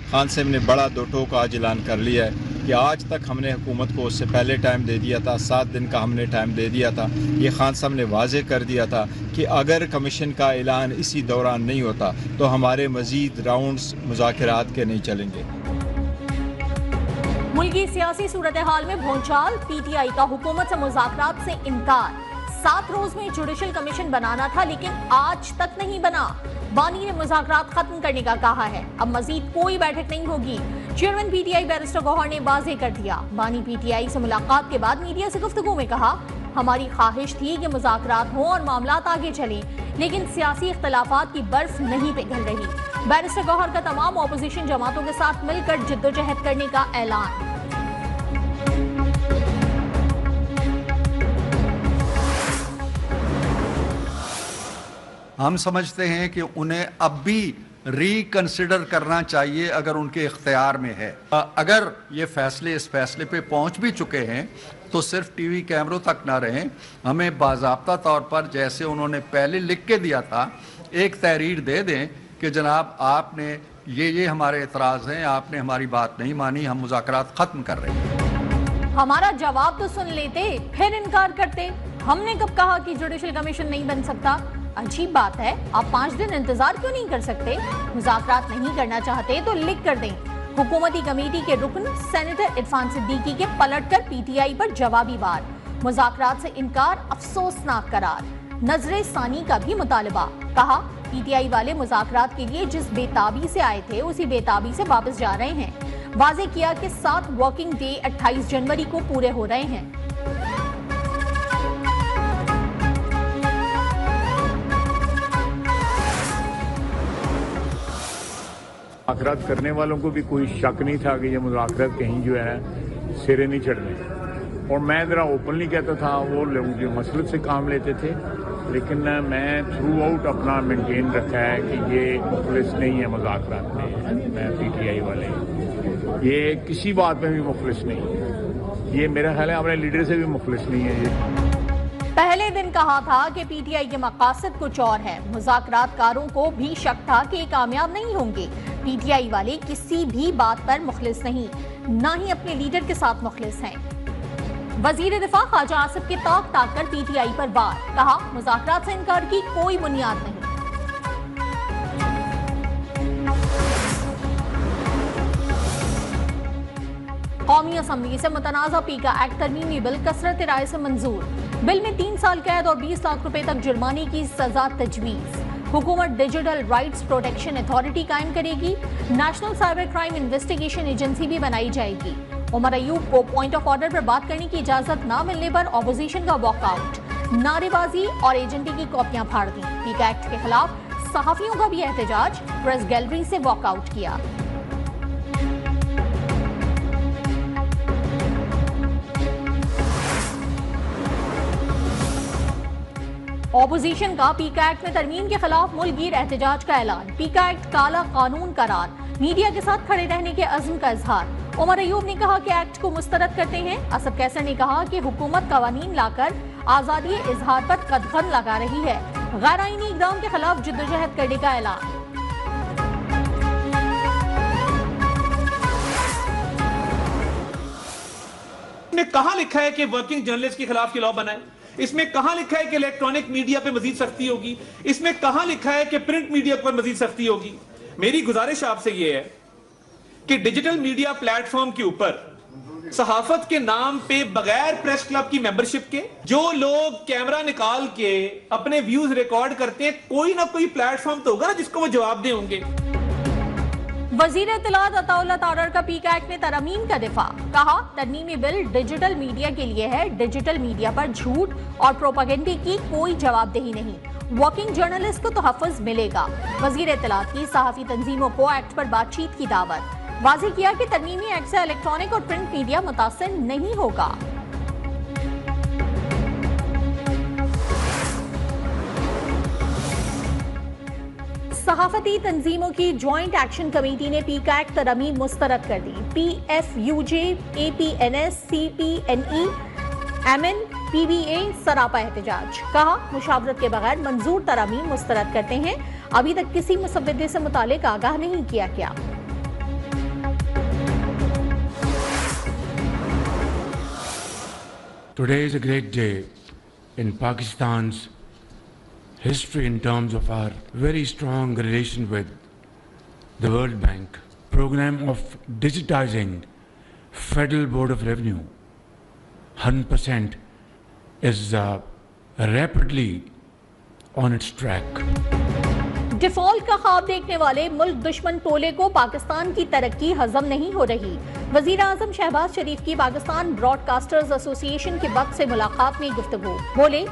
खान साहब ने बड़ा दो टोक आज ऐलान कर लिया है कि आज तक हमने हुकूमत को उससे पहले टाइम दे दिया था, 7 दिन का हमने टाइम दे दिया था। ये खान साहब ने वाजे कर दिया था कि अगर कमीशन का ऐलान इसी दौरान नहीं होता तो हमारे मज़ीद राउंड्स मुज़ाकरात के नहीं चलेंगे। मुल्की सियासी सूरत हाल में भूचाल, PTI का हुकूमत से मुज़ाकरात से इनकार। 7 रोज में जुडिशल कमीशन बनाना था लेकिन आज तक नहीं बना। बानी ने मुज़ाकरात खत्म करने का कहा है, अब मजीद कोई बैठक नहीं होगी। चेयरमैन PTI बैरिस्टर गौहर ने वाजे कर दिया। बानी PTI से मुलाकात के बाद मीडिया से गुफ्तगू में कहा, हमारी ख्वाहिश थी कि मुज़ाकरात हों और मामलात आगे चलें, लेकिन सियासी इख्तलाफात की बर्फ नहीं पिघल रही। बैरिस्टर गौहर का तमाम ऑपोजिशन जमातों के साथ मिलकर जिद्दोजहद करने का ऐलान। हम समझते हैं कि उन्हें अब भी रिकंसिडर करना चाहिए अगर उनके इख्तियार में है। अगर ये फैसले इस फैसले पे पहुंच भी चुके हैं तो सिर्फ टीवी कैमरों तक ना रहें, हमें बाज़ाब्ता तौर पर जैसे उन्होंने पहले लिख के दिया था एक तहरीर दे दें कि जनाब आपने ये हमारे एतराज़ हैं, आपने हमारी बात नहीं मानी, हम मुज़ाकरात ख़त्म कर रहे हैं। हमारा जवाब तो सुन लेते, फिर इनकार करते। हमने कब कहा कि जुडिशल कमीशन नहीं बन सकता? अजीब बात है, आप 5 दिन इंतजार क्यों नहीं कर सकते? मुज़ाकरात नहीं करना चाहते तो लिख कर दें। हुकूमती कमेटी के रुकन सेनेटर इरफान सिद्दीकी के पलटकर PTI पर जवाबी वार। मुज़ाकरात से इनकार अफसोसनाक करार। नजरे सानी का भी मुतालबा। कहा, PTI वाले मुज़ाकरात के लिए जिस बेताबी से आए थे उसी बेताबी से वापस जा रहे हैं। वाज़े किया कि 7 वर्किंग डे 28 जनवरी को पूरे हो रहे हैं। मुज़ाकरात करने वालों को भी कोई शक नहीं था कि ये मुज़ाकरात कहीं जो है सिरे नहीं चढ़ने। और मैं ज़रा ओपनली कहता था, वो लोग जो मसलत से काम लेते थे, लेकिन मैं थ्रू आउट अपना मेंटेन रखा है कि ये मुखलिस नहीं है मुज़ाकरात में। PTI वाले ये किसी बात में भी मुखलिस नहीं है। ये मेरा ख्याल है हमारे लीडर से भी मुखलिस नहीं है। ये पहले दिन कहा था कि PTI के मकासद कुछ और है। मुज़ाकरातकारों को भी शक था कि कामयाब नहीं होंगे। PTI वाले किसी भी बात पर मुखलिस नहीं, ना ही अपने लीडर के साथ मुखलिस हैं। वजीर दिफा ख्वाजा आसिफ के ताक ताक कर PTI पर वार। कहा, मुज़ाकरात से इनकार की कोई बुनियाद नहीं। कौमी असम्बली से मुतनाज़ा पीका एक्ट तरमीमी बिल कसरत राय से मंजूर। बिल में 3 साल कैद और 20 लाख रुपए तक जुर्माने की सजा तजवीज़। हुकूमत डिजिटल राइट्स प्रोटेक्शन अथॉरिटी कायम करेगी। National cyber crime investigation agency भी बनाई जाएगी। उमर अयूब को पॉइंट ऑफ ऑर्डर पर बात करने की इजाजत न मिलने पर ऑपोजिशन का वॉकआउट। नारेबाजी और एजेंटी की कॉपियां फाड़ दी। पीका एक्ट के खिलाफ सहाफियों का भी एहतजाज। प्रेस गैलरी से वॉकआउट किया। ऑपोजिशन का पीका एक्ट में तरमीम के खिलाफ मुल्कगीर एहतजाज का ऐलान। पीका एक्ट काला कानून करार। मीडिया के साथ खड़े रहने के अज़्म का इजहार। उमर अयूब ने कहा कि एक्ट को मुस्तरद करते हैं। असद कैसर ने कहा कि हुकूमत कवानीन लाकर आजादी इजहार पर कदगन लगा रही है। गैर आईनी इक़दाम के खिलाफ जिद्दोजहद करने का ऐलान। इसमें कहां लिखा है कि वर्किंग जर्नलिस्ट के खिलाफ लॉ बनाए? इसमें कहां लिखा है कि इलेक्ट्रॉनिक मीडिया पे मजीद सख्ती होगी? इसमें कहां लिखा है कि प्रिंट मीडिया पर मजीद सख्ती होगी? मेरी गुजारिश आपसे यह है कि डिजिटल मीडिया प्लेटफॉर्म के ऊपर सहाफत के नाम पे बगैर प्रेस क्लब की मेंबरशिप के जो लोग कैमरा निकाल के अपने व्यूज रिकॉर्ड करते हैं, कोई ना कोई प्लेटफॉर्म तो होगा ना जिसको वो जवाब दे होंगे। वजीर इत्तलात अताउल्लाह तारर का पीका एक्ट में तरमीम का दिफा। कहा, तरमीमी बिल डिजिटल मीडिया के लिए है। डिजिटल मीडिया पर झूठ और प्रोपेगेंडे की कोई जवाबदेही नहीं। वर्किंग जर्नलिस्ट को तहफ़्फ़ुज़ मिलेगा। वजीर इत्तलात की सहाफ़ी तंजीमों को एक्ट पर बातचीत की दावत। वाज़ेह किया कि तरमीमी एक्ट से इलेक्ट्रॉनिक और प्रिंट मीडिया मुतासिर नहीं होगा। सहाफती तंजीमों की ज्वाइंट एक्शन कमेटी ने पीका एक्ट तरमीम मुस्तरद कर दी। PFUJ, APNS, CPNE, MN, PBA सरापा एहतजाज। कहा, मुशावरत के बगैर मंजूर तरमीम मुस्तरद करते हैं। अभी तक किसी मुसव्विदे से मुतालिक आगाह नहीं किया गया। Today is a great day in Pakistan's history in terms of our very strong relation with the World Bank. Program of digitizing Federal Board of Revenue 100% is rapidly on its track. Default का ख्वाब देखने वाले मुल्क दुश्मन टोले को पाकिस्तान की तरक्की हजम नहीं हो रही। वजीर आजम शहबाज शरीफ की पाकिस्तान ब्रॉडकास्टर्स एसोसिएशन के वक्त से मुलाकात में गुफ्तगू। बोले,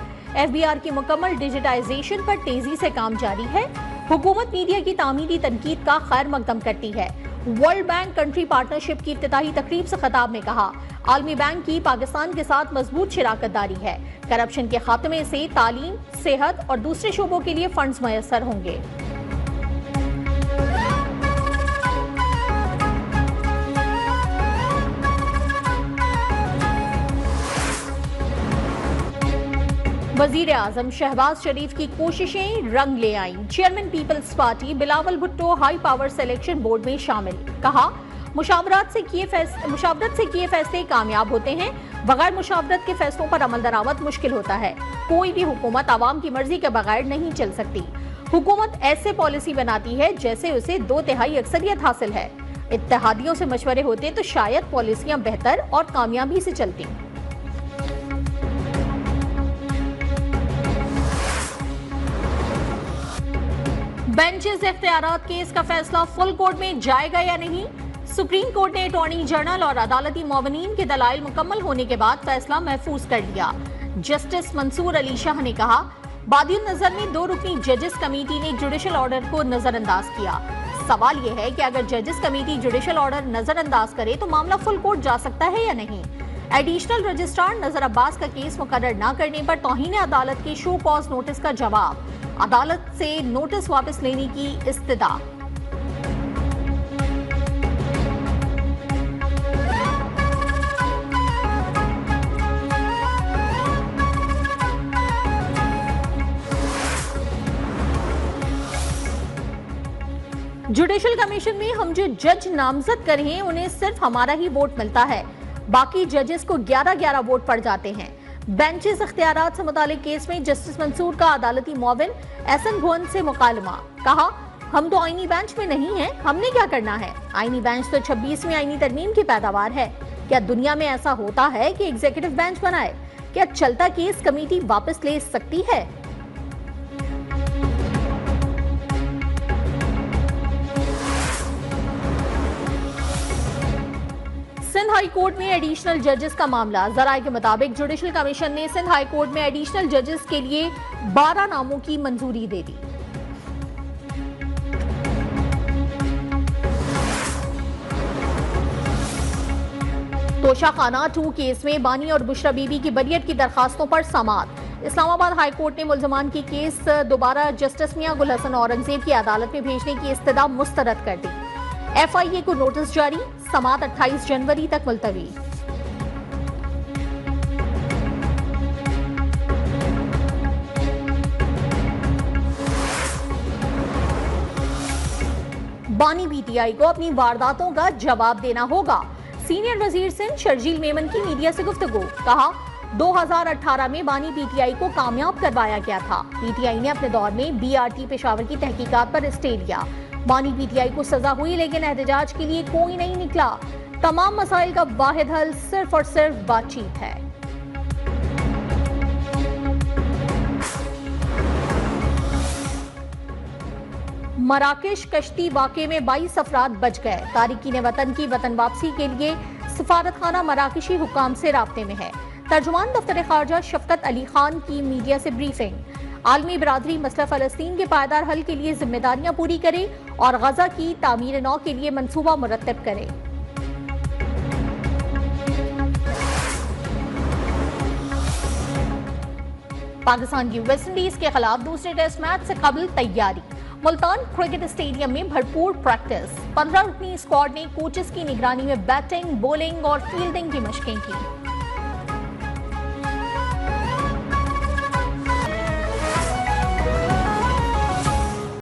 FBR की मुकम्मल डिजिटाइजेशन पर तेजी से काम जारी है। हुकूमत मीडिया की तामीरी तनकीद का खैर मकदम करती है। वर्ल्ड बैंक कंट्री पार्टनरशिप की इफ्तिताही तकरीब से खिताब में कहा, आलमी बैंक की पाकिस्तान के साथ मजबूत शराकतदारी है। करप्शन के खात्मे से तालीम, सेहत और दूसरे शोबों के लिए फंड्स मुयस्सर होंगे। वजीर आजम शहबाज शरीफ की कोशिशें रंग ले आईं। Chairman Peoples Party Bilawal Bhutto high power selection board में शामिल। कहा, मुशावरत से किए फैसले कामयाब होते हैं। बगैर मुशावरत के फैसलों पर अमल दरामद मुश्किल होता है। कोई भी हुकूमत आवाम की मर्जी के बगैर नहीं चल सकती। हुकूमत ऐसे पॉलिसी बनाती है जैसे उसे 2/3 अक्सरियत हासिल है। इत्तेहादियों से मशवरे होते तो शायद पॉलिसियां बेहतर और कामयाबी से चलती। बेंचेस इख्तियारात केस का फैसला फुल कोर्ट में जाएगा या नहीं? सुप्रीम कोर्ट ने अटॉर्नी जनरल और अदालती मुअव्विनीन के दलाइल मुकम्मल होने के बाद फैसला महफूज कर लिया। जस्टिस मंसूर अली शाह ने कहा, बादियुन नजर में 2 रुकनी जजेस कमेटी ने जुडिशल ऑर्डर को नजरअंदाज किया। सवाल यह है कि अगर जजेस कमेटी जुडिशल ऑर्डर नजरअंदाज करे तो मामला फुल कोर्ट जा सकता है या नहीं। एडिशनल रजिस्ट्रार नजर अब्बास का केस मुकर्रर न करने पर तौहीन अदालत के शो कॉज नोटिस का जवाब, अदालत से नोटिस वापस लेने की इस्तदा। जुडिशल कमीशन में हम जो जज नामजद करें उन्हें सिर्फ हमारा ही वोट मिलता है, बाकी जजेस को 11-11 वोट पड़ जाते हैं। बेंचेस इख्तियारात से मुतालिक केस में जस्टिस मंसूर का अदालती मुअव्विन एहसन भुवन से मुकालमा। कहा, हम तो आईनी बेंच में नहीं हैं, हमने क्या करना है? आईनी बेंच तो 26वीं आईनी तरमीम की पैदावार है। क्या दुनिया में ऐसा होता है कि एग्जीक्यूटिव बेंच बनाए? क्या चलता केस कमेटी वापस ले सकती है? सिंध हाई कोर्ट में एडिशनल जजेस का मामला। जराये के मुताबिक जुडिशल कमीशन ने सिंध हाई कोर्ट में एडिशनल जजेस के लिए 12 नामों की मंजूरी दे दी। तोशाखाना 2 केस में बानी और बुशरा बीबी की बरियत की दरखास्तों पर समाअत। इस्लामाबाद हाई कोर्ट ने मुल्जमान की केस दोबारा जस्टिस मियां गुल हसन औरंगजेब की अदालत में भेजने की इस्तदा मुस्तरद कर दी। FIA को नोटिस जारी, समाअत 28 जनवरी तक मुलतवी। बानी PTI को अपनी वारदातों का जवाब देना होगा। सीनियर वजीर सिंध शर्जील मेमन की मीडिया से गुफ्तगू। कहा, 2018 में बानी PTI को कामयाब करवाया गया था। PTI ने अपने दौर में BRT पेशावर की तहकीकात पर स्टे लिया। बानी PTI को सजा हुई लेकिन एहतजाज के लिए कोई नहीं निकला। तमाम मसाइल का वाहिद हल सिर्फ और सिर्फ बातचीत है। मराकेश कश्ती वाक़े में 22 अफराद बच गए। तारिकीन वतन की वतन वापसी के लिए सफारतखाना मराकेशी हुकाम से राब्ते में है। तर्जुमान दफ्तर खारजा शफकत अली खान की मीडिया से ब्रीफिंग। आलमी बरादरी मसला फ़लस्तीन के पायदार हल के लिए जिम्मेदारियां पूरी करे और गजा की तामीर नौ के लिए मंसूबा मुरत्तब करे। पाकिस्तान की वेस्टइंडीज के खिलाफ दूसरे टेस्ट मैच से कबल तैयारी। मुल्तान क्रिकेट स्टेडियम में भरपूर प्रैक्टिस। 15 रुकनी स्क्वाड ने कोचेस की निगरानी में बैटिंग, बॉलिंग और फील्डिंग की मशकें की।